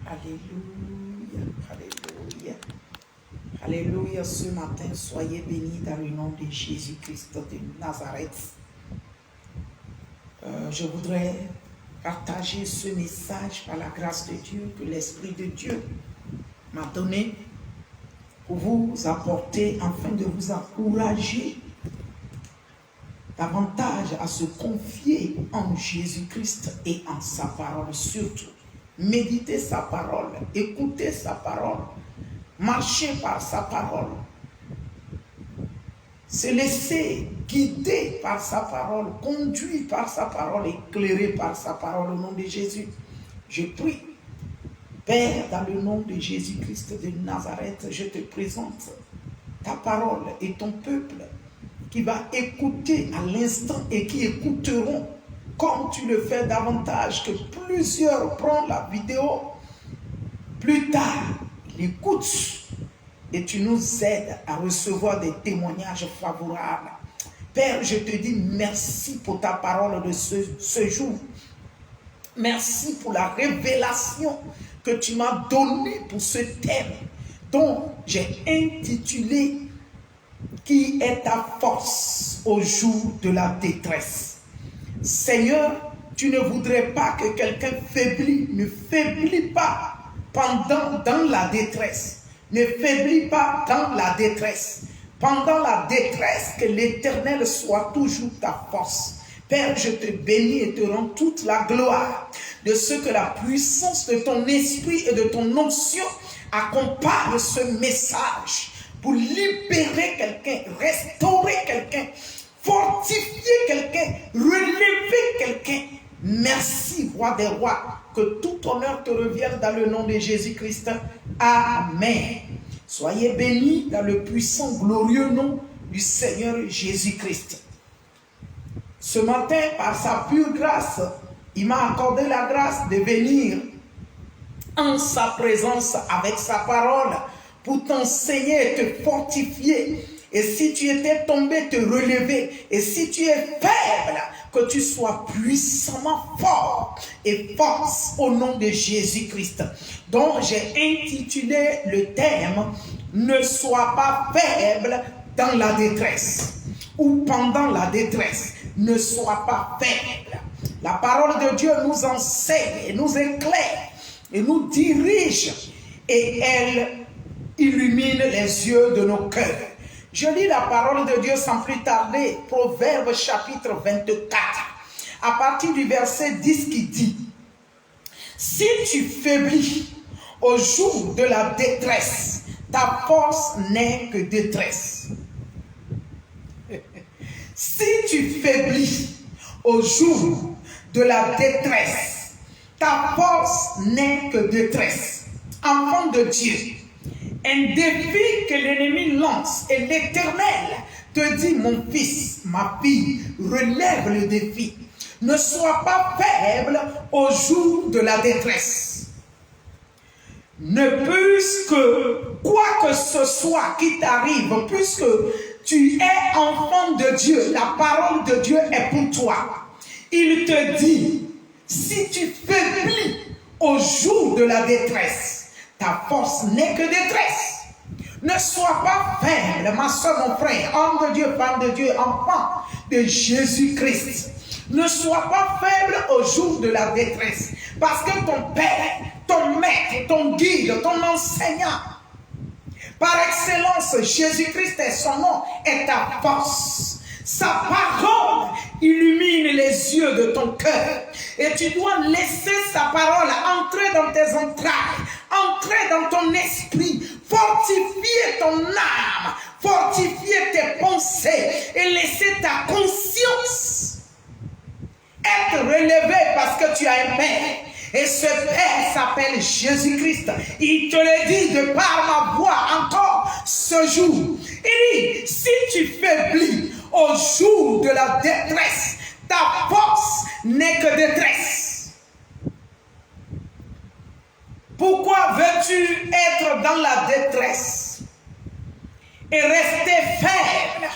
Alléluia, alléluia. Alléluia, ce matin, soyez bénis dans le nom de Jésus-Christ de Nazareth. Je voudrais partager ce message par la grâce de Dieu, que l'Esprit de Dieu m'a donné pour vous apporter, afin de vous encourager davantage à se confier en Jésus-Christ et en sa parole. Surtout, méditer sa parole, écouter sa parole, marcher par sa parole, se laisser guider par sa parole, conduire par sa parole, éclairer par sa parole au nom de Jésus. Je prie, Père, dans le nom de Jésus-Christ de Nazareth, je te présente ta parole et ton peuple qui va écouter à l'instant et qui écouteront comme tu le fais davantage, que plusieurs prennent la vidéo, plus tard, l'écoutent et tu nous aides à recevoir des témoignages favorables. Père, je te dis merci pour ta parole de ce jour. Merci pour la révélation que tu m'as donnée pour ce thème dont j'ai intitulé « Qui est ta force au jour de la détresse ?» Seigneur, tu ne voudrais pas que quelqu'un faiblit, ne faiblit pas dans la détresse. Ne faiblis pas dans la détresse. Pendant la détresse, que l'Éternel soit toujours ta force. Père, je te bénis et te rends toute la gloire de ce que la puissance de ton esprit et de ton onction accompagne ce message pour libérer quelqu'un, restaurer quelqu'un, fortifier quelqu'un, relever quelqu'un. Merci, roi des rois, que tout honneur te revienne dans le nom de Jésus-Christ. Amen. Soyez bénis dans le puissant, glorieux nom du Seigneur Jésus-Christ. Ce matin, par sa pure grâce, il m'a accordé la grâce de venir en sa présence avec sa parole pour t'enseigner et te fortifier. Et si tu étais tombé, te relever. Et si tu es faible, que tu sois puissamment fort et force au nom de Jésus-Christ. Donc j'ai intitulé le thème « Ne sois pas faible dans la détresse » ou pendant la détresse. Ne sois pas faible. La parole de Dieu nous enseigne et nous éclaire et nous dirige et elle illumine les yeux de nos cœurs. Je lis la parole de Dieu sans plus tarder, Proverbe chapitre 24, à partir du verset 10 qui dit « Si tu faiblis au jour de la détresse, ta force n'est que détresse. » Si tu faiblis au jour de la détresse, ta force n'est que détresse. Enfant de Dieu, un défi que l'ennemi lance et l'Éternel te dit, mon fils, ma fille, relève le défi. Ne sois pas faible au jour de la détresse. Ne puisque quoi que ce soit qui t'arrive, puisque tu es enfant de Dieu, la parole de Dieu est pour toi. Il te dit, si tu faiblis au jour de la détresse, ta force n'est que détresse. Ne sois pas faible, ma soeur, mon frère, homme de Dieu, femme de Dieu, enfant de Jésus-Christ. Ne sois pas faible au jour de la détresse. Parce que ton Père, ton Maître, ton guide, ton enseignant, par excellence, Jésus-Christ et son nom est ta force. Sa parole illumine les yeux de ton cœur. Et tu dois laisser sa parole entrer dans tes entrailles, entrer dans ton esprit, fortifier ton âme, fortifier tes pensées et laisser ta conscience être relevée parce que tu as un Père. Et ce Père s'appelle Jésus-Christ. Il te le dit de par ma voix encore ce jour. Il dit, si tu faiblis au jour de la détresse, ta force n'est que détresse. Pourquoi veux-tu être dans la détresse et rester faible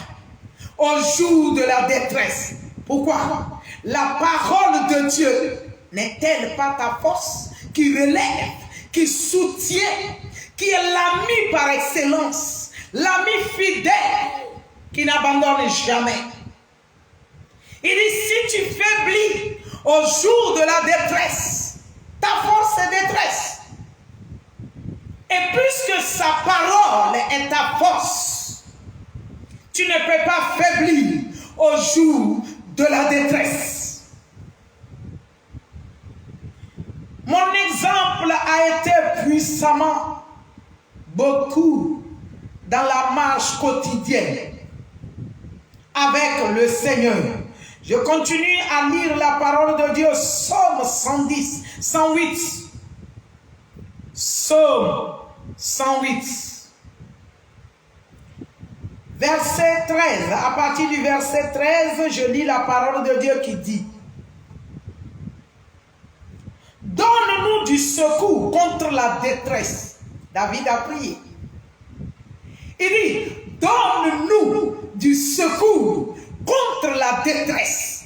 au jour de la détresse? Pourquoi? La parole de Dieu n'est-elle pas ta force qui relève, qui soutient, qui est l'ami par excellence, l'ami fidèle, qui n'abandonne jamais. Il dit, si tu faiblis au jour de la détresse, ta force est détresse. Et puisque sa parole est ta force, tu ne peux pas faiblir au jour de la détresse. Mon exemple a été puissamment beaucoup dans la marche quotidienne avec le Seigneur. Je continue à lire la parole de Dieu, Psaume 110, 108. Psaume 108. Verset 13. À partir du verset 13, je lis la parole de Dieu qui dit: donne-nous du secours contre la détresse. David a prié. Il dit, donne-nous du secours contre la détresse.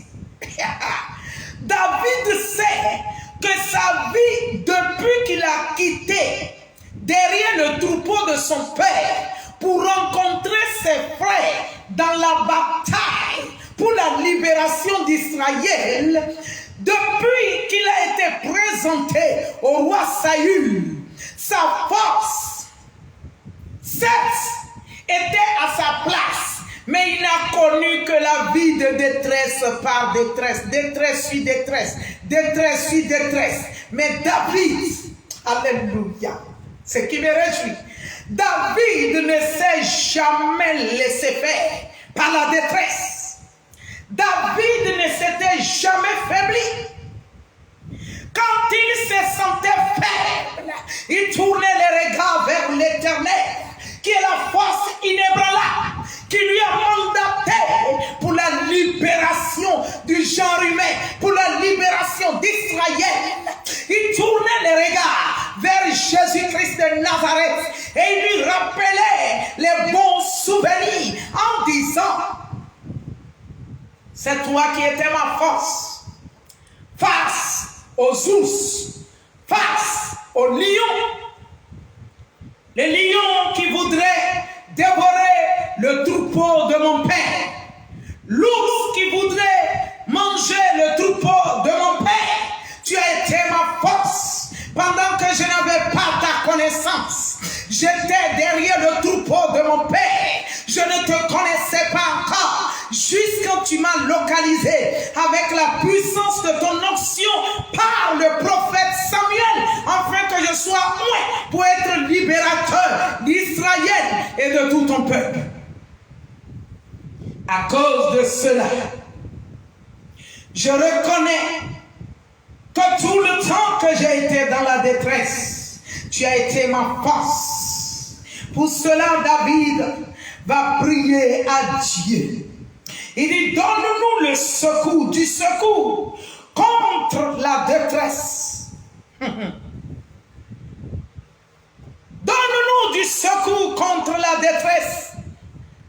David sait que sa vie, depuis qu'il a quitté derrière le troupeau de son père pour rencontrer ses frères dans la bataille pour la libération d'Israël, depuis qu'il a été présenté au roi Saül, sa force, certes, était à sa place, mais il n'a connu que la vie de détresse par détresse, détresse suit détresse, détresse suit détresse. Mais David, alléluia, ce qui me réjouit, David ne s'est jamais laissé faire par la détresse. David ne s'était jamais faibli. Quand il se sentait faible, il tournait les regards vers l'Éternel, qui est la force inébranlable, qui lui a mandaté pour la libération du genre humain, pour la libération d'Israël. Il tournait les regards vers Jésus-Christ de Nazareth et il lui rappelait les bons souvenirs en disant: c'est toi qui étais ma force face aux ours, face aux lions. Les lions qui voudraient dévorer le troupeau de mon père. L'ours qui voudrait manger le troupeau de mon père. Tu as été ma force. Pendant que je n'avais pas ta connaissance, j'étais derrière le troupeau de mon père. Je ne te connaissais pas encore. Jusqu'à tu m'as localisé avec la puissance de ton onction par le prophète Samuel, afin que je sois oint pour être libérateur d'Israël et de tout ton peuple. À cause de cela, je reconnais que tout le temps que j'ai été dans la détresse, tu as été ma force. Pour cela, David va prier à Dieu. Il dit, donne-nous le secours, du secours contre la détresse. Donne-nous du secours contre la détresse.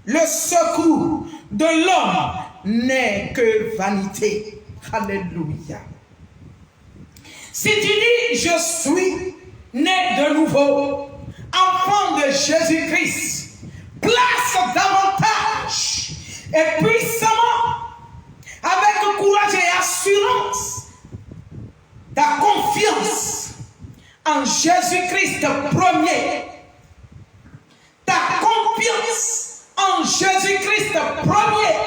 Le secours de l'homme n'est que vanité. Alléluia. Si tu dis, je suis né de nouveau, enfant de Jésus-Christ, place davantage et puissamment, avec courage et assurance, ta confiance en Jésus-Christ premier. Ta confiance en Jésus-Christ premier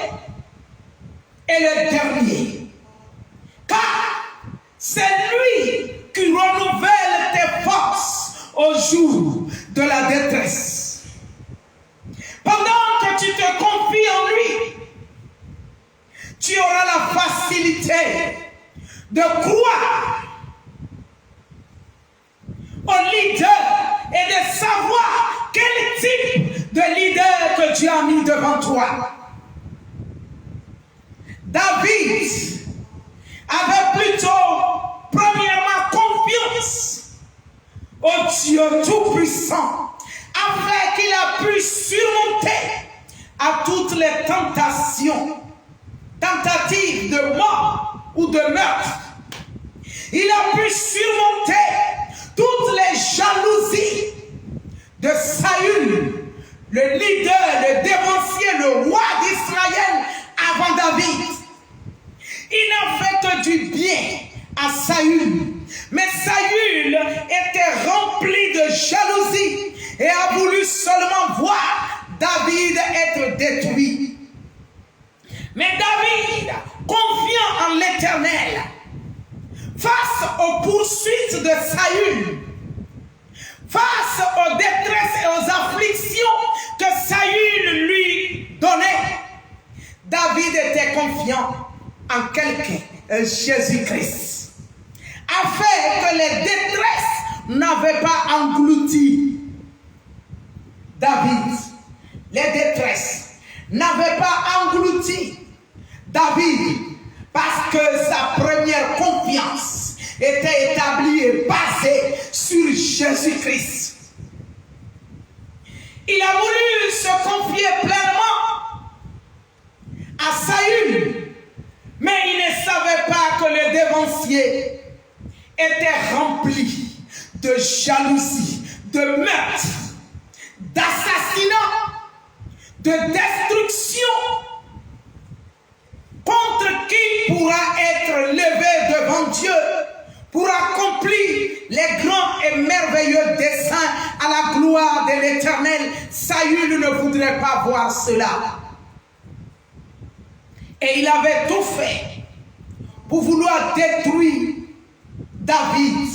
est le dernier. Car c'est lui qui renouvelle tes forces au jour de la détresse. Pendant que tu te confies en lui, tu auras la facilité de croire au leader et de savoir quel type de leader que Dieu a mis devant toi. David avait plutôt, premièrement, confiance au Dieu Tout-Puissant, afin qu'il a pu surmonter à toutes les tentations, tentatives de mort ou de meurtre. Il a pu surmonter toutes les le leader, le dévancier, le roi d'Israël avant David. Il n'a fait que du bien à Saül. Mais Saül était rempli de jalousie et a voulu seulement voir David être détruit. Mais David, confiant en l'Éternel, face aux poursuites de Saül, face aux détresses et aux afflictions que Saül lui donnait, David était confiant en quelqu'un, Jésus-Christ, afin que les détresses n'avaient pas englouti David. Les détresses n'avaient pas englouti David parce que sa première confiance était établie et basée sur Jésus-Christ. Il a voulu se confier pleinement à Saül, mais il ne savait pas que le dévancier était rempli de jalousie, de meurtre, d'assassinat, de destruction, contre qui pourra être levé devant Dieu pour accomplir les grands et merveilleux desseins à la gloire de l'Éternel. Saül ne voudrait pas voir cela. Et il avait tout fait pour vouloir détruire David.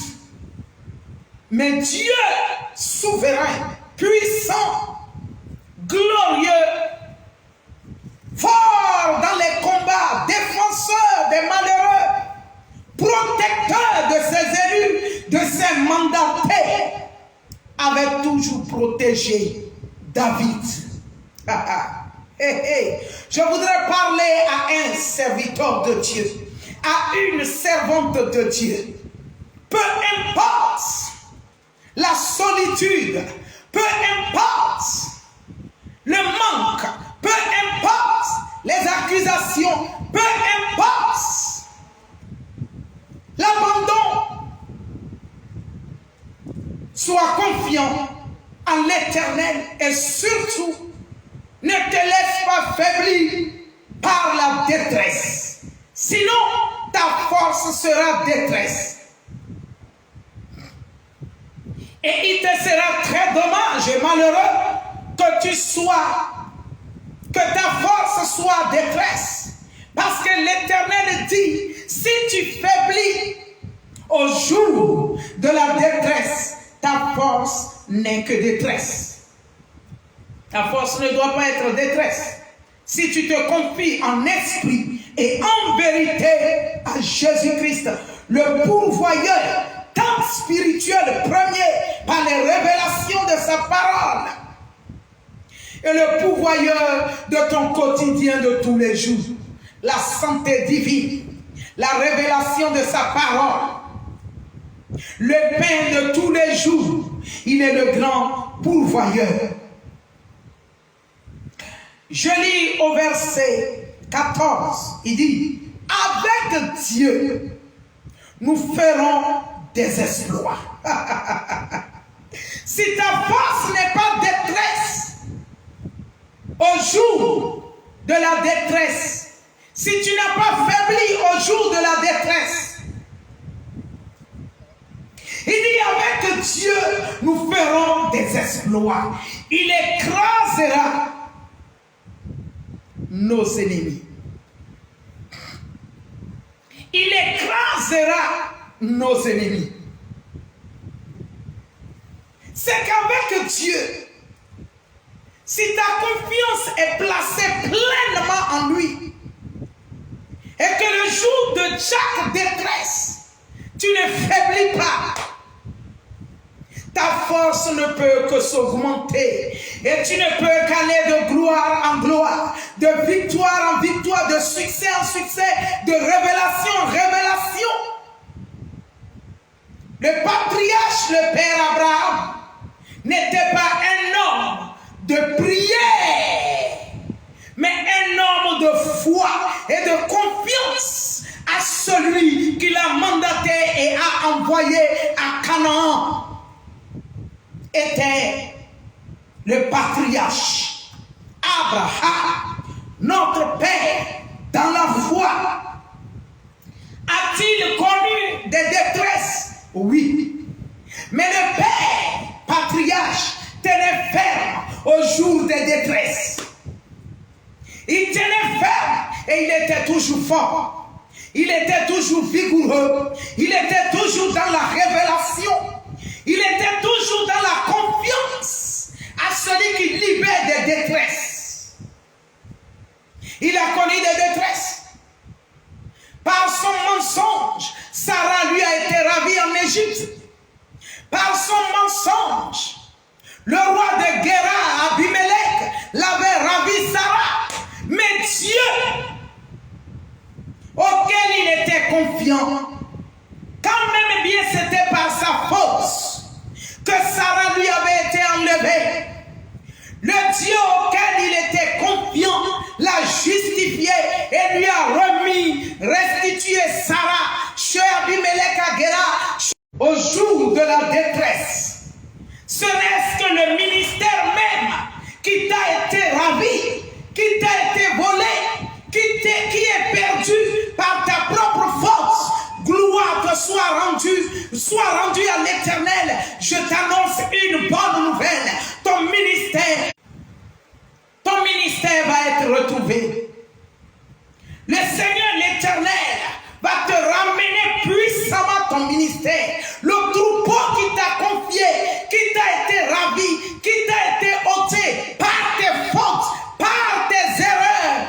Mais Dieu, souverain, puissant, glorieux, fort dans les combats, défenseur des malheureux, protecteur de ses élus, de ses mandataires, avait toujours protégé David. Je voudrais parler à un serviteur de Dieu, à une servante de Dieu. Peu importe la solitude, peu importe le manque, peu importe les accusations, peu importe l'abandon, sois confiant en l'Éternel et surtout ne te laisse pas faiblir par la détresse. Sinon, ta force sera détresse. Et il te sera très dommage et malheureux que ta force soit détresse. Parce que l'Éternel dit, si tu faiblis au jour de la détresse, ta force n'est que détresse. Ta force ne doit pas être détresse. Si tu te confies en esprit et en vérité à Jésus-Christ, le pourvoyeur, tant spirituel premier, par les révélations de sa parole, et le pourvoyeur de ton quotidien de tous les jours, la santé divine, la révélation de sa parole, le pain de tous les jours, il est le grand pourvoyeur. Je lis au verset 14, il dit, avec Dieu, nous ferons des exploits. Si ta force n'est pas détresse, au jour de la détresse, si tu n'as pas faibli au jour de la détresse, il dit avec Dieu, nous ferons des exploits. Il écrasera nos ennemis. Il écrasera nos ennemis. C'est qu'avec Dieu, si ta confiance est placée pleinement en lui, et que le jour de chaque détresse, tu ne faiblis pas, ta force ne peut que s'augmenter et tu ne peux qu'aller de gloire en gloire, de victoire en victoire, de succès en succès, de révélation en révélation. Le patriarche, le père Abraham, n'était pas un homme de prière, mais un homme de foi et de confiance à celui qui l'a mandaté et a envoyé à Canaan. Était le patriarche Abraham, notre père, dans la foi, a-t-il connu des détresses? Oui. Mais le père, patriarche, tenait ferme au jour des détresses. Il tenait ferme et il était toujours fort. Il était toujours vigoureux. Il était toujours dans la révélation. Il était toujours dans la confiance à celui qui libère des détresses. Il a connu des détresses. Par son mensonge, Sarah lui a été ravie en Égypte. Par son mensonge, le roi de Guéra, Abimelech, l'avait ravi Sarah. Mais Dieu, auquel il était confiant, quand même bien c'était par sa force que Sarah lui avait été enlevée. Le Dieu auquel il était confiant l'a justifié et lui a remis, restitué Sarah chez Abimelech à Guéra au jour de la détresse. Ce n'est que le ministère même qui t'a été ravi, qui t'a été volé, qui est perdu par ta propre force. Gloire te soit rendue à l'Éternel. Je t'annonce une bonne nouvelle. Ton ministère va être retrouvé. Le Seigneur l'Éternel va te ramener puissamment ton ministère. Le troupeau qui t'a confié, qui t'a été ravi, qui t'a été ôté par tes fautes, par tes erreurs,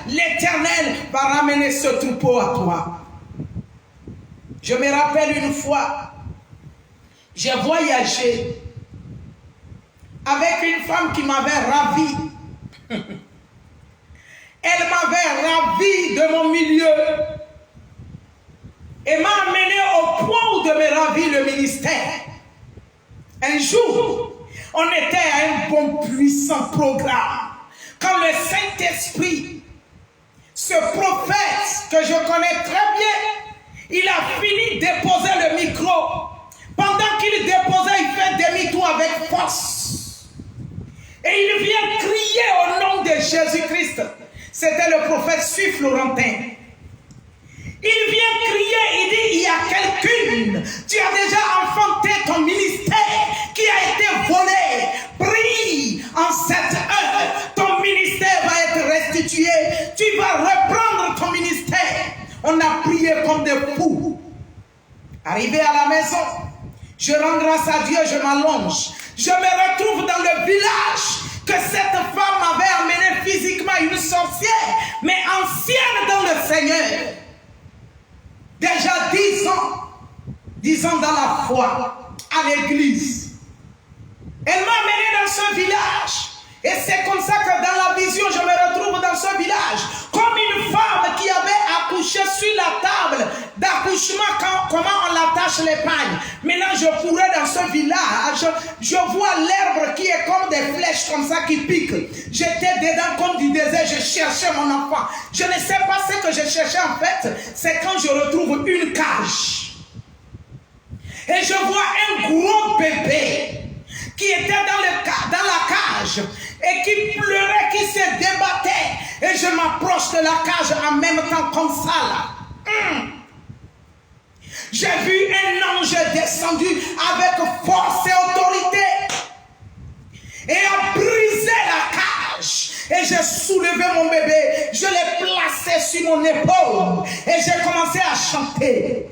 l'Éternel va ramener ce troupeau à toi. Je me rappelle une fois, j'ai voyagé avec une femme qui m'avait ravi. Elle m'avait ravi de mon milieu et m'a amené au point où de me ravir le ministère. Un jour, on était à un bon puissant programme. Quand le Saint-Esprit, ce prophète que je connais très bien, il a fini de déposer le micro. Pendant qu'il déposait, il fait demi-tour avec force. Et il vient crier au nom de Jésus-Christ. C'était le prophète suisse Florentin. Il vient crier, il dit, il y a quelqu'un, tu as déjà enfanté ton ministère qui a été volé. Prie en cette heure, ton ministère va être restitué. Tu vas reprendre ton ministère. On a prié comme des fous. Arrivé à la maison, je rends grâce à Dieu, je m'allonge. Je me retrouve dans le village que cette femme avait amené physiquement, une sorcière, mais ancienne dans le Seigneur. Déjà 10 ans dans la foi, à l'église. Elle m'a amené dans ce village. Et c'est comme ça que dans la vision, je me retrouve dans ce village. Comme une femme qui avait accouché sur la table d'accouchement, comment on l'attache les pagnes. Maintenant, je courais dans ce village. Je vois l'herbe qui est comme des flèches comme ça qui piquent. J'étais dedans comme du désert. Je cherchais mon enfant. Je ne sais pas ce que je cherchais en fait. C'est quand je retrouve une cage. Et je vois un gros bébé qui était dans la cage et qui pleurait, qui se débattait. Et je m'approche de la cage en même temps comme ça là. J'ai vu un ange descendu avec force et autorité et a brisé la cage. Et j'ai soulevé mon bébé, je l'ai placé sur mon épaule et j'ai commencé à chanter.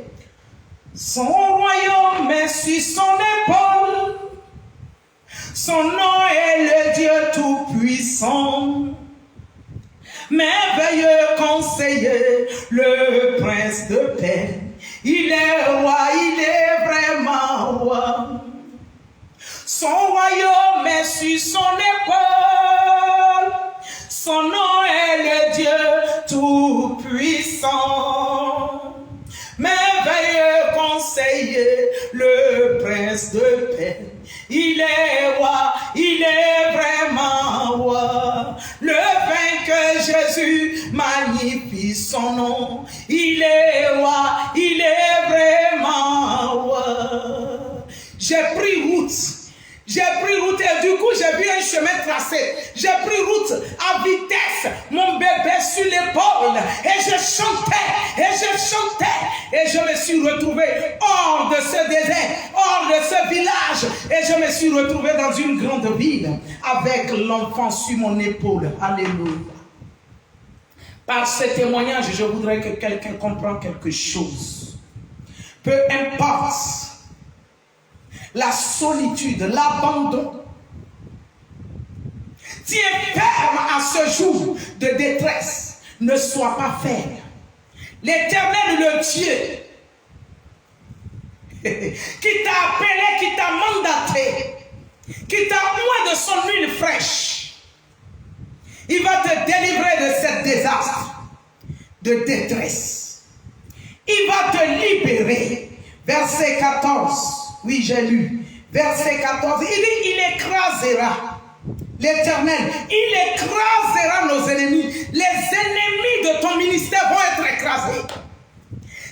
Son royaume est sur son épaule. Son nom est le Dieu Tout-Puissant, merveilleux conseiller, le prince de paix. Il est roi, il est vraiment roi. Son royaume est sur son épaule. Son nom est le Dieu Tout-Puissant, merveilleux conseiller, le prince de paix. Il est roi, il est vraiment roi. Le vainqueur Jésus magnifie son nom. Il est roi, il est vraiment roi. J'ai pris route et du coup j'ai vu un chemin tracé. J'ai pris route à vitesse, mon bébé sur l'épaule. Et je chantais, et je me suis retrouvé hors de ce désert, hors de ce village. Et je me suis retrouvé dans une grande ville avec l'enfant sur mon épaule. Alléluia. Par ce témoignage, je voudrais que quelqu'un comprenne quelque chose. Peu importe la solitude, l'abandon, tu es ferme à ce jour de détresse. Ne sois pas ferme. L'Éternel, le Dieu, qui t'a appelé, qui t'a mandaté, qui t'a oint de son huile fraîche, il va te délivrer de cet désastre, de détresse. Il va te libérer. Verset 14. Oui, j'ai lu. Verset 14. Il dit, il écrasera l'Éternel. Il écrasera nos ennemis. Les ennemis de ton ministère vont être écrasés.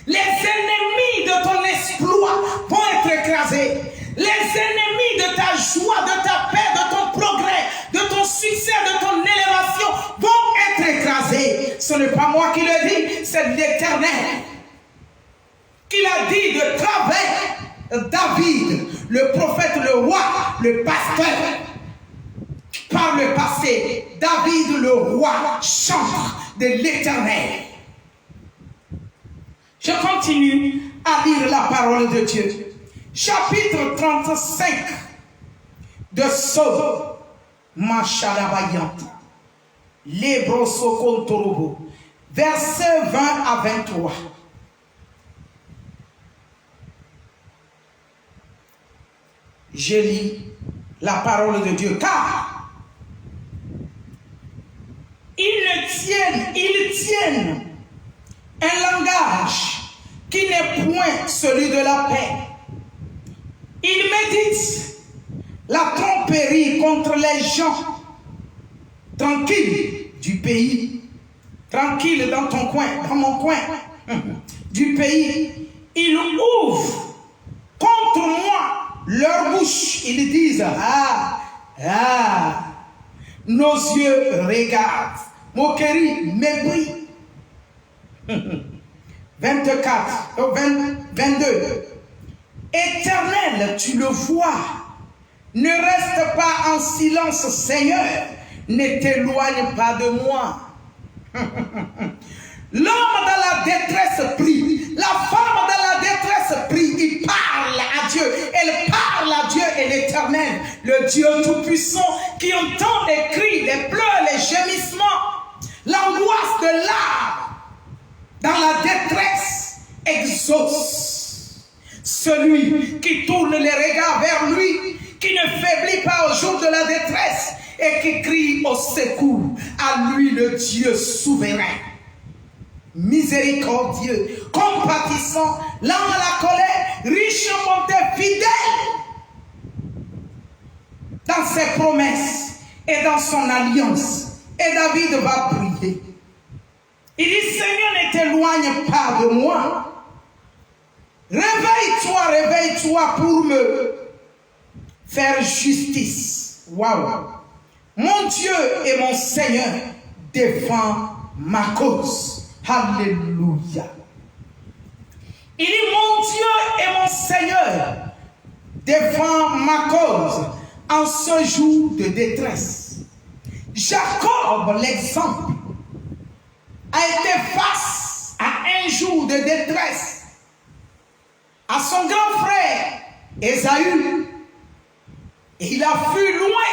Les ennemis de ton exploit vont être écrasés. Les ennemis de ta joie, de ta paix, de ton progrès, de ton succès, de ton élévation vont être écrasés. Ce n'est pas moi qui le dis, c'est l'Éternel qui l'a dit de travers David, le prophète, le roi, le pasteur. Par le passé, David, le roi, chante de l'Éternel. Je continue à lire la parole de Dieu. Chapitre 35 de Psaume. Machadabayant. Lebrosokontorobo. Versets 20 à 23. Je lis la parole de Dieu. Car ils tiennent un langage qui n'est point celui de la paix. Ils méditent la tromperie contre les gens tranquilles du pays. Tranquille dans ton coin, dans mon coin du pays. Ils ouvrent contre moi leur bouche. Ils disent, nos yeux regardent. Moquerie, mépris. 24, 22. Éternel, tu le vois. Ne reste pas en silence, Seigneur. Ne t'éloigne pas de moi. L'homme dans la détresse prie. La femme dans la détresse prie. Il parle à Dieu. Elle parle à Dieu et l'Éternel, le Dieu Tout-Puissant, qui entend les cris, les pleurs, les gémissements, l'angoisse de l'âme dans la détresse, exauce. Celui qui tourne les regards vers lui, qui ne faiblit pas au jour de la détresse et qui crie au secours, à lui le Dieu souverain, miséricordieux, compatissant, lent à la colère, riche en bonté, fidèle dans ses promesses et dans son alliance. Et David va prier. Il dit, Seigneur, ne t'éloigne pas de moi. Réveille-toi pour me faire justice. Waouh. Mon Dieu et mon Seigneur, défends ma cause. Alléluia. Il dit, mon Dieu et mon Seigneur, défends ma cause en ce jour de détresse. Jacob, l'exemple, a été face à un jour de détresse, à son grand frère Ésaü, et il a fui loin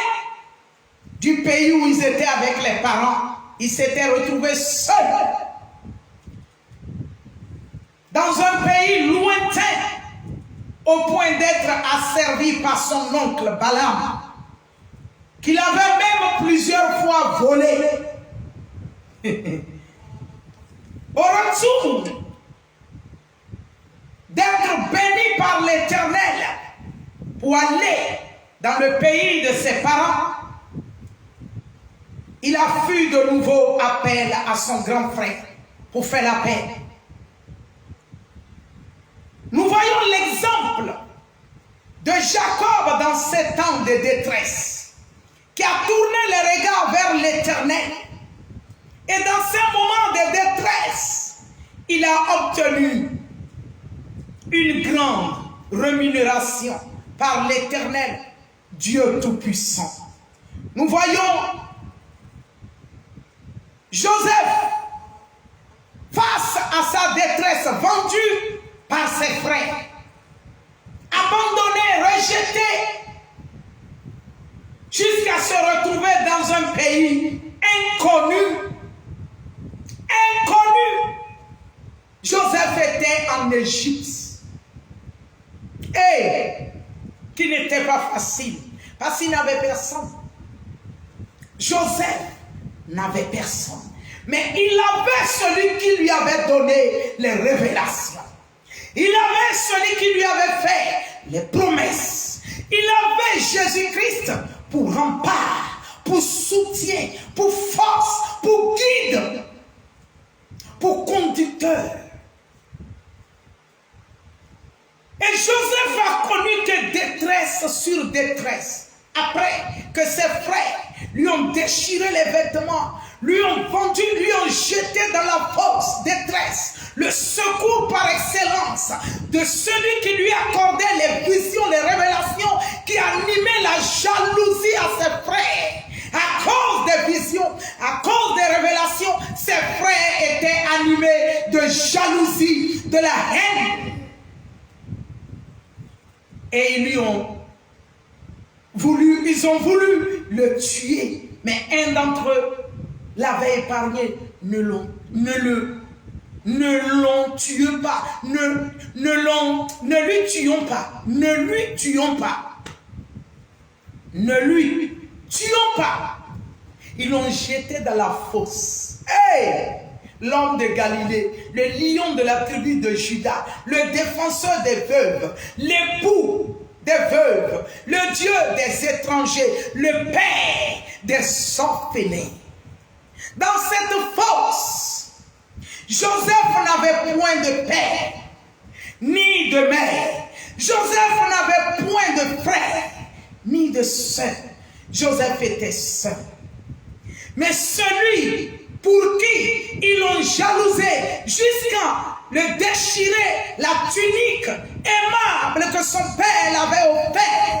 du pays où ils étaient avec les parents. Il s'était retrouvé seul dans un pays lointain, au point d'être asservi par son oncle Balaam, qu'il avait même plusieurs fois volé. Au retour d'être béni par l'Éternel pour aller dans le pays de ses parents, il a fait de nouveau appel à son grand frère pour faire la paix. Nous voyons l'exemple de Jacob dans ces temps de détresse, qui a a obtenu une grande rémunération par l'Éternel, Dieu Tout-Puissant. Nous voyons Joseph face à sa détresse, vendu par ses frères, abandonné, rejeté, jusqu'à se retrouver dans un pays inconnu. Inconnu. Joseph était en Égypte. Et qui n'était pas facile, parce qu'il n'avait personne. Joseph n'avait personne. Mais il avait celui qui lui avait donné les révélations. Il avait celui qui lui avait fait les promesses. Il avait Jésus-Christ pour rempart, pour soutien, pour force, pour guide, pour conducteur. Et Joseph a connu que détresse sur détresse. Après que ses frères lui ont déchiré les vêtements, lui ont vendu, lui ont jeté dans la fausse détresse. Le secours par excellence de celui qui lui accordait les visions, les révélations, qui animait la jalousie à ses frères. À cause des visions, à cause des révélations, ses frères étaient animés de jalousie, de la haine. Et ils ont voulu le tuer. Mais un d'entre eux l'avait épargné. Ne l'ont tué pas. Ne lui tuons pas. Ne lui tuons pas. Ne lui tuons pas. Ils l'ont jeté dans la fosse. Hey! L'homme de Galilée, le lion de la tribu de Juda, le défenseur des veuves, l'époux des veuves, le Dieu des étrangers, le père des orphelins. Dans cette fosse, Joseph n'avait point de père, ni de mère. Joseph n'avait point de frère, ni de sœur. Joseph était seul. Mais celui pour qui ils l'ont jalousé jusqu'à le déchirer la tunique aimable que son père l'avait offert.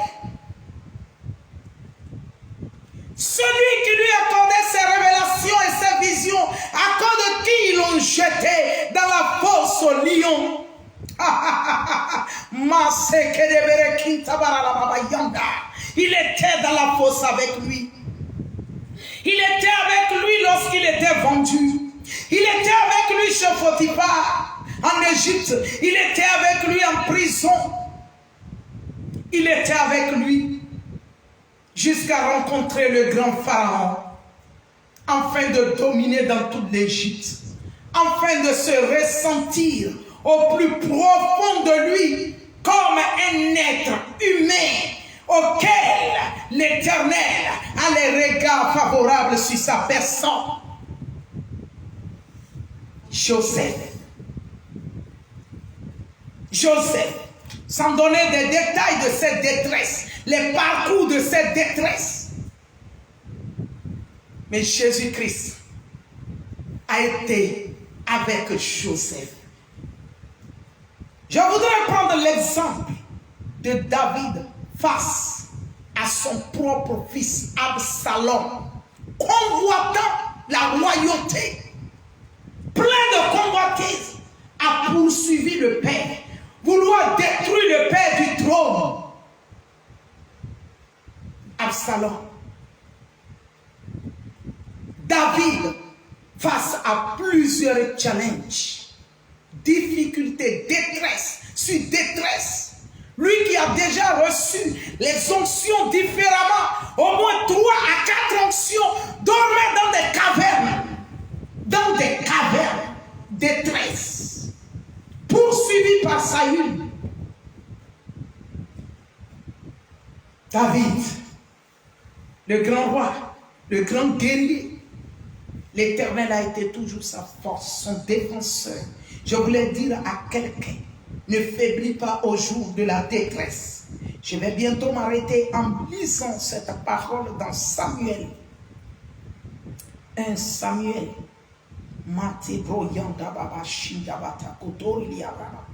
Celui qui lui accordait ses révélations et ses visions, à cause de qui ils l'ont jeté dans la fosse au lion. Il était dans la fosse avec lui. Il était avec lui lorsqu'il était vendu. Il était avec lui chez Potiphar en Égypte. Il était avec lui en prison. Il était avec lui jusqu'à rencontrer le grand Pharaon, afin de dominer dans toute l'Égypte, afin de se ressentir au plus profond de lui comme un être humain auquel l'Éternel a les regards favorables sur sa personne. Joseph, sans donner des détails de cette détresse, les parcours de cette détresse. Mais Jésus-Christ a été avec Joseph. Je voudrais prendre l'exemple de David face à son propre fils Absalom, convoitant la royauté, plein de convoitises, a poursuivi le père, vouloir détruire le père du trône. Absalom. David, face à plusieurs challenges, difficultés, détresse sur détresse, lui qui a déjà reçu les onctions différemment, au moins 3 à 4 onctions, dormait dans des cavernes, détresse, poursuivi par Saül. David, le grand roi, le grand guerrier, l'Éternel a été toujours sa force, son défenseur. Je voulais dire à quelqu'un, ne faiblis pas au jour de la détresse. Je vais bientôt m'arrêter en lisant cette parole dans Samuel. 1 Samuel, Matebro yanda baba shinda bata kotori liababa.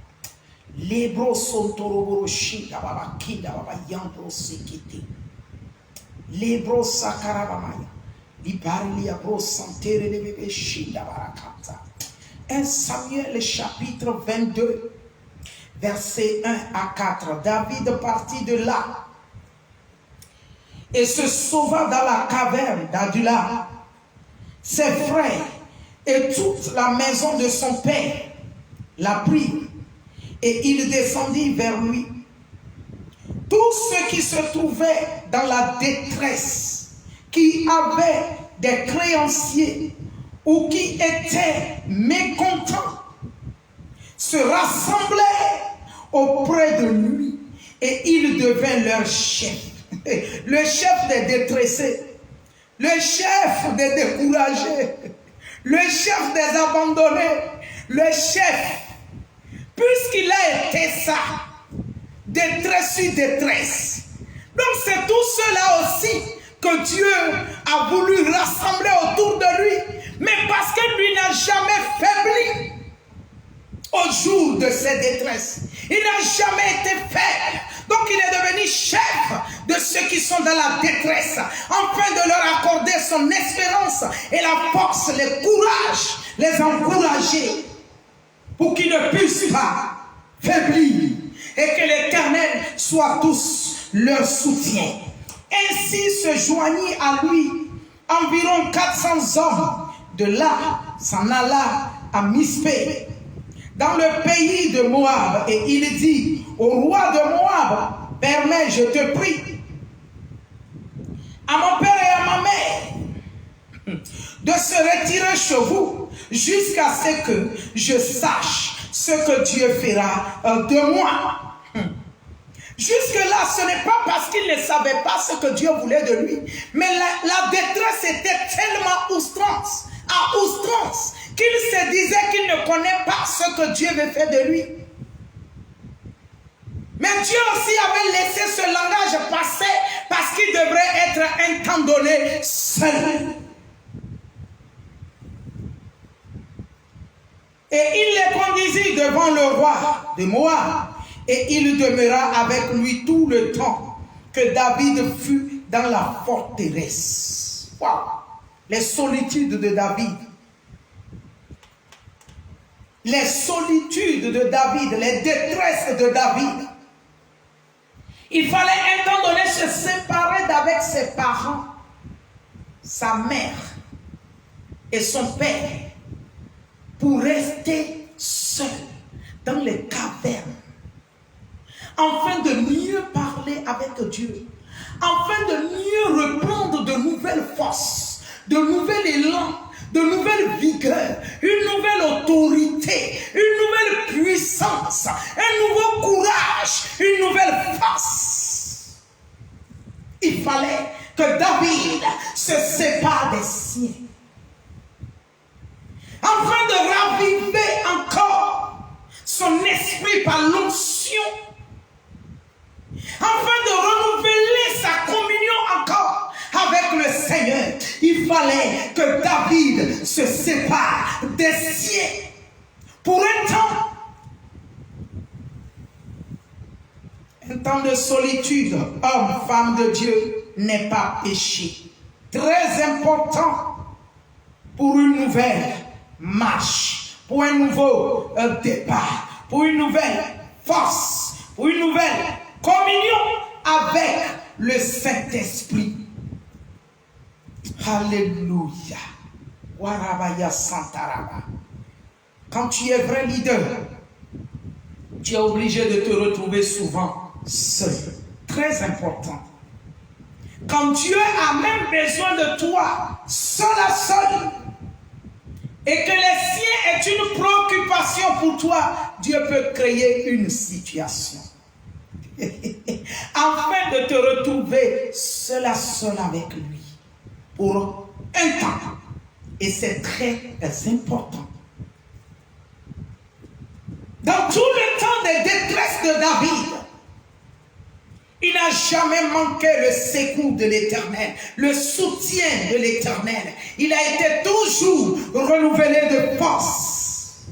Lebro sontoroboro shinda baba kinda baba yandro sekete. Lebro sakarabamaya. Libari liabro santere de bebe shinda barakata. 1 Samuel chapitre 22 verset 1 à 4. David partit de là et se sauva dans la caverne d'Adulam. Ses frères et toute la maison de son père la prirent et il descendit vers lui. Tous ceux qui se trouvaient dans la détresse, qui avaient des créanciers ou qui étaient mécontents, se rassemblaient auprès de lui et il devint leur chef. Le chef des détressés, le chef des découragés, le chef des abandonnés, le chef, puisqu'il a été ça, détresse sur détresse. Donc c'est tout cela aussi que Dieu a voulu rassembler autour de lui, mais parce que lui n'a jamais faibli au jour de ses détresses. Il n'a jamais été faible. Donc il est devenu chef de ceux qui sont dans la détresse, afin de leur accorder son espérance et la force, le courage, les encourager pour qu'ils ne puissent pas faiblir et que l'Éternel soit tous leur soutien. Ainsi se joignit à lui environ 400 hommes. De là, s'en alla à Mispé, dans le pays de Moab, et il dit au roi de Moab, permets, je te prie, à mon père et à ma mère, de se retirer chez vous jusqu'à ce que je sache ce que Dieu fera de moi. Jusque-là, ce n'est pas parce qu'il ne savait pas ce que Dieu voulait de lui, mais la détresse était tellement outrance, à outrance, qu'il se disait qu'il ne connaît pas ce que Dieu veut faire de lui. Mais Dieu aussi avait laissé ce langage passer parce qu'il devrait être un temps donné seul. Et il les conduisit devant le roi de Moab. Et il demeura avec lui tout le temps que David fut dans la forteresse. Wow. Les solitudes de David. Les solitudes de David, les détresses de David. Il fallait un temps donné se séparer d'avec ses parents, sa mère et son père pour rester seul dans les cavernes, afin de mieux parler avec Dieu, afin de mieux reprendre de nouvelles forces, de nouvel élan, de nouvelles vigueurs, une nouvelle autorité, une nouvelle puissance, un nouveau courage, une nouvelle force. Il fallait que David se sépare des siens, afin de raviver encore son esprit par l'onction, afin de renouveler sa communion encore avec le Seigneur. Il fallait que David se sépare des siens pour un temps. Un temps de solitude, homme, femme de Dieu, n'est pas péché. Très important pour une nouvelle marche, pour un nouveau départ, pour une nouvelle force, pour une nouvelle communion avec le Saint-Esprit. Alléluia. Warabaya Santaraba. Quand tu es vrai leader, tu es obligé de te retrouver souvent seul. Très important. Quand Dieu a même besoin de toi, seul à seul, et que les siens est une préoccupation pour toi, Dieu peut créer une situation afin de te retrouver seul à seul avec lui pour un temps. Et c'est très important. Dans tout le temps des détresses de David, il n'a jamais manqué le secours de l'Éternel, le soutien de l'Éternel. Il a été toujours renouvelé de force.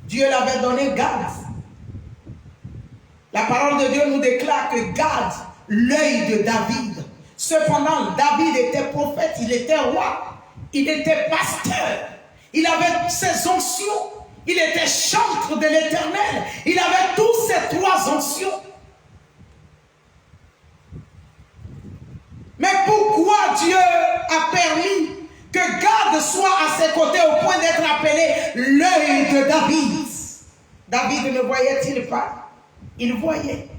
Dieu l'avait donné Gad. La parole de Dieu nous déclare que Gad, l'œil de David. Cependant, David était prophète, il était roi, il était pasteur, il avait ses onctions, il était chantre de l'Éternel, il avait tous ces trois onctions. Mais pourquoi Dieu a permis que Gad soit à ses côtés au point d'être appelé l'œil de David? David ne voyait-il pas? Il voyait.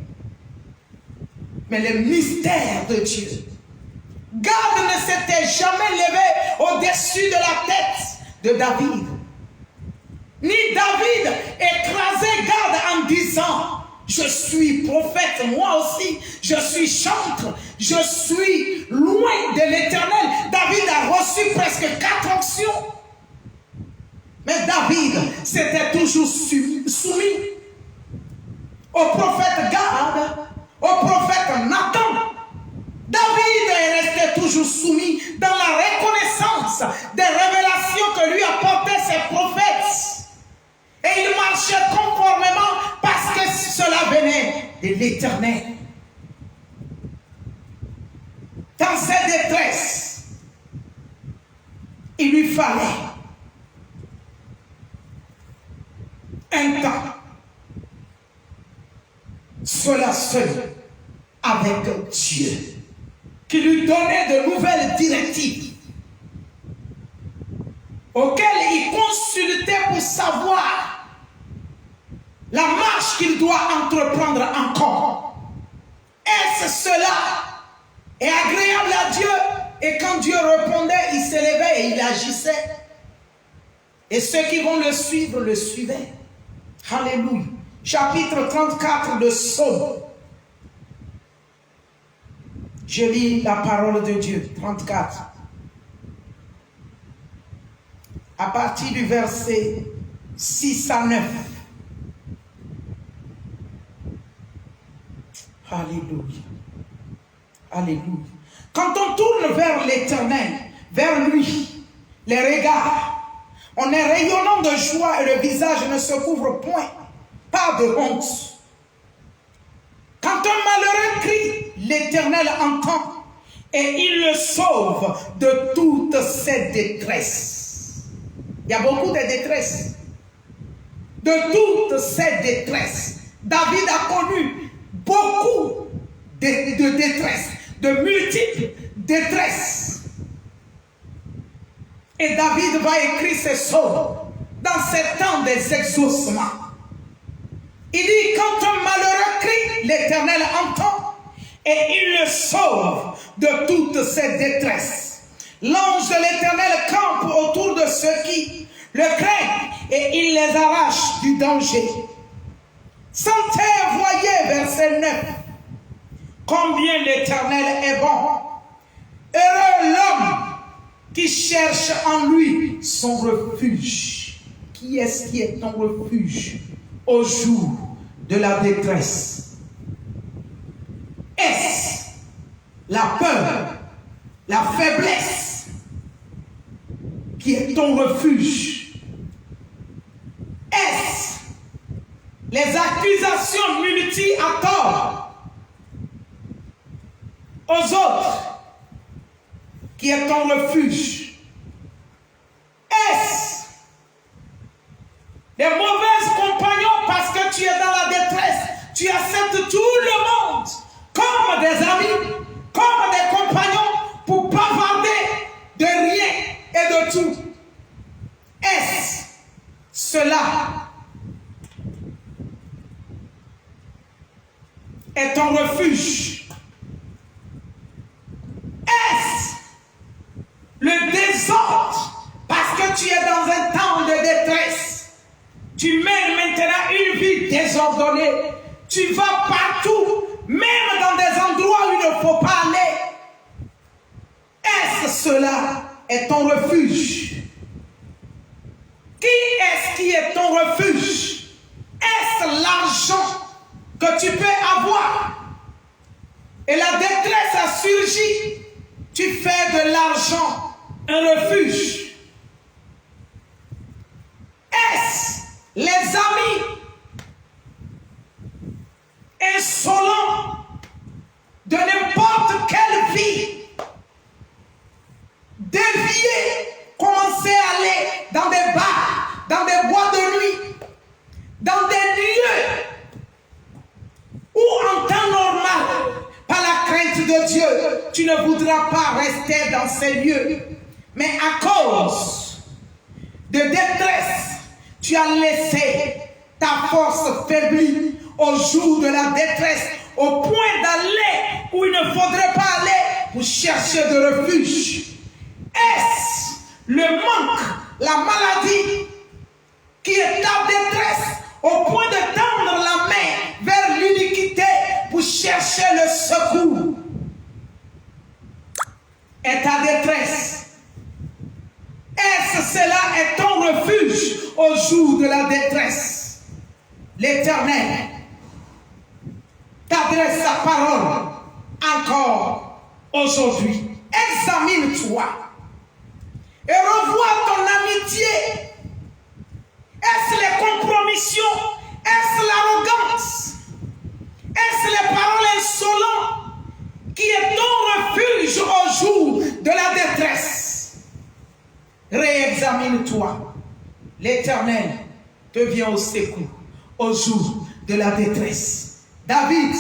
Mais le mystère de Dieu. Gad ne s'était jamais levé au-dessus de la tête de David. Ni David écrasait Gad en disant: je suis prophète, moi aussi, je suis chantre, je suis loin de l'Éternel. David a reçu presque 4 onctions. Mais David s'était toujours soumis au prophète Gad, au prophète Nathan. David est resté toujours soumis dans la reconnaissance des révélations que lui apportaient ses prophètes. Et il marchait conformément parce que cela venait de l'Éternel. Dans ses détresses, il lui fallait un temps. Cela seul avec Dieu, qui lui donnait de nouvelles directives, auxquelles il consultait pour savoir la marche qu'il doit entreprendre encore. Est-ce cela est agréable à Dieu? Et quand Dieu répondait, il s'élevait et il agissait. Et ceux qui vont le suivre, le suivaient. Alléluia. Chapitre 34 de Psaume. Je lis la parole de Dieu, 34. À partir du verset 6 à 9. Alléluia. Alléluia. Quand on tourne vers l'Éternel, vers lui, les regards, on est rayonnant de joie et le visage ne se couvre point, pas de honte. Quand un malheureux crie, l'Éternel entend et il le sauve de toutes ses détresses. Il y a beaucoup de détresses. De toutes ses détresses. David a connu beaucoup de détresses, de multiples détresses. Et David va écrire ses psaumes dans ces temps des exaucements. Il dit, quand un malheureux crie, l'Éternel entend et il le sauve de toutes ses détresses. L'ange de l'Éternel campe autour de ceux qui le craignent et il les arrache du danger. Sentez, voyez, verset 9, combien l'Éternel est bon. Heureux l'homme qui cherche en lui son refuge. Qui est-ce qui est ton refuge au jour de la détresse? Est-ce la peur, la faiblesse qui est ton refuge? Est-ce les accusations multi à tort aux autres qui est ton refuge? Est-ce les mauvais compagnons parce que tu es dans la détresse, tu acceptes tout le monde comme des amis, comme des compagnons pour bavarder de rien et de tout? Est-ce cela est ton refuge? Est-ce le désordre parce que tu es dans un temps de détresse? Tu mènes maintenant une vie désordonnée. Tu vas partout, même dans des endroits où il ne faut pas aller. Est-ce cela est ton refuge? Qui est-ce qui est ton refuge? Est-ce l'argent que tu peux avoir? et la détresse a surgi, tu fais de l'argent un refuge. Est-ce les amis insolents de n'importe quelle vie, déviés, commencer à aller dans des bars, dans des boîtes de nuit, dans des lieux où en temps normal, par la crainte de Dieu, tu ne voudras pas rester dans ces lieux. Mais à cause de détresse, tu as laissé ta force faiblir au jour de la détresse, au point d'aller où il ne faudrait pas aller pour chercher de refuge. Est-ce le manque, la maladie qui est ta détresse au point de tendre la main vers l'iniquité pour chercher le secours? Et ta détresse, est-ce cela est ton refuge au jour de la détresse? L'Éternel t'adresse sa parole encore aujourd'hui. Examine-toi et revois ton amitié. Est-ce les compromissions? Est-ce l'arrogance? Est-ce les paroles insolentes qui est ton refuge au jour de la détresse? Réexamine-toi. L'Éternel te vient au secours au jour de la détresse. David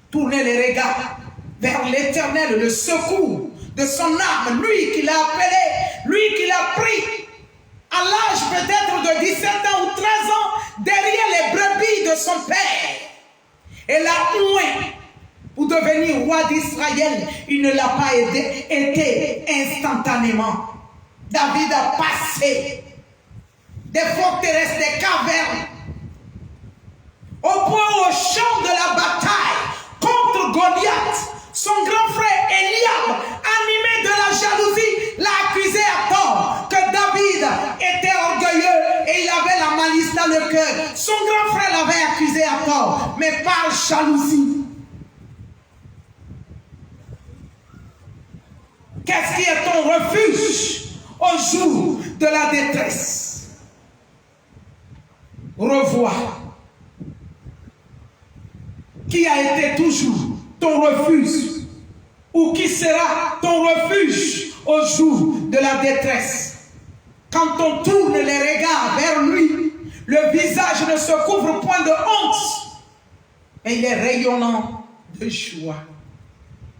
tournait les regards vers l'Éternel, le secours de son âme, lui qui l'a appelé, lui qui l'a pris à l'âge peut-être de 17 ans ou 13 ans derrière les brebis de son père et l'a oint pour devenir roi d'Israël. Il ne l'a pas été instantanément. David a passé des forteresses, des cavernes, au point au champ de la bataille contre Goliath, son grand frère Eliab, animé de la jalousie, l'a accusé à tort que David était orgueilleux et il avait la malice dans le cœur. Son grand frère l'avait accusé à tort, mais par jalousie. Qu'est-ce qui est ton refuge au jour de la détresse? Revois. Qui a été toujours ton refuge ou qui sera ton refuge au jour de la détresse? Quand on tourne les regards vers lui, le visage ne se couvre point de honte, mais il est rayonnant de joie.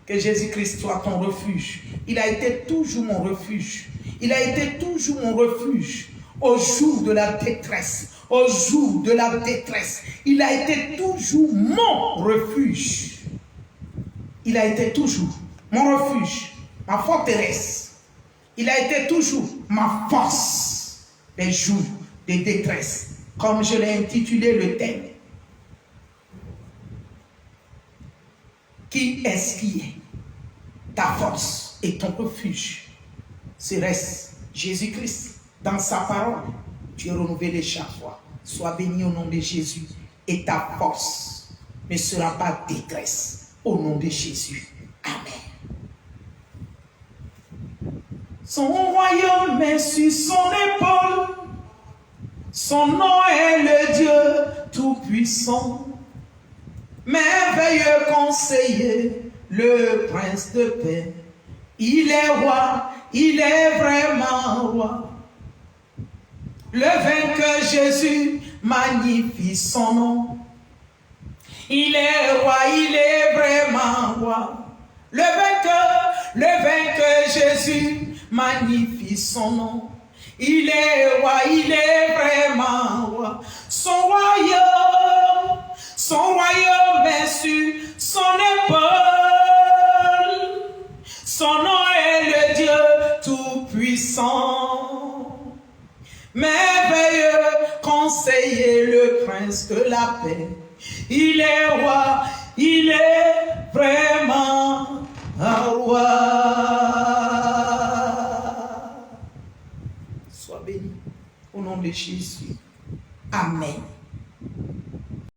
Que Jésus-Christ soit ton refuge. Il a été toujours mon refuge. Il a été toujours mon refuge au jour de la détresse. Au jour de la détresse, il a été toujours mon refuge. Il a été toujours mon refuge, ma forteresse. Il a été toujours ma force les jours de détresse, comme je l'ai intitulé le thème. Qui est-ce qui est ta force et ton refuge? Serait-ce Jésus-Christ dans sa parole? Tu es renouvelé chaque fois. Sois béni au nom de Jésus. Et ta force ne sera pas détresse. Au nom de Jésus. Amen. Son royaume est sur son épaule. Son nom est le Dieu tout-puissant. Merveilleux conseiller, le prince de paix. Il est roi, il est vraiment roi. Le vainqueur Jésus magnifie son nom. Il est roi, il est vraiment roi. Le vainqueur Jésus magnifie son nom. Il est roi, il est vraiment roi. Son royaume est sur son épaule. Son nom est le Dieu tout-puissant. Merveilleux conseiller, le prince de la paix. Il est roi, il est vraiment un roi. Sois béni au nom de Jésus. Amen.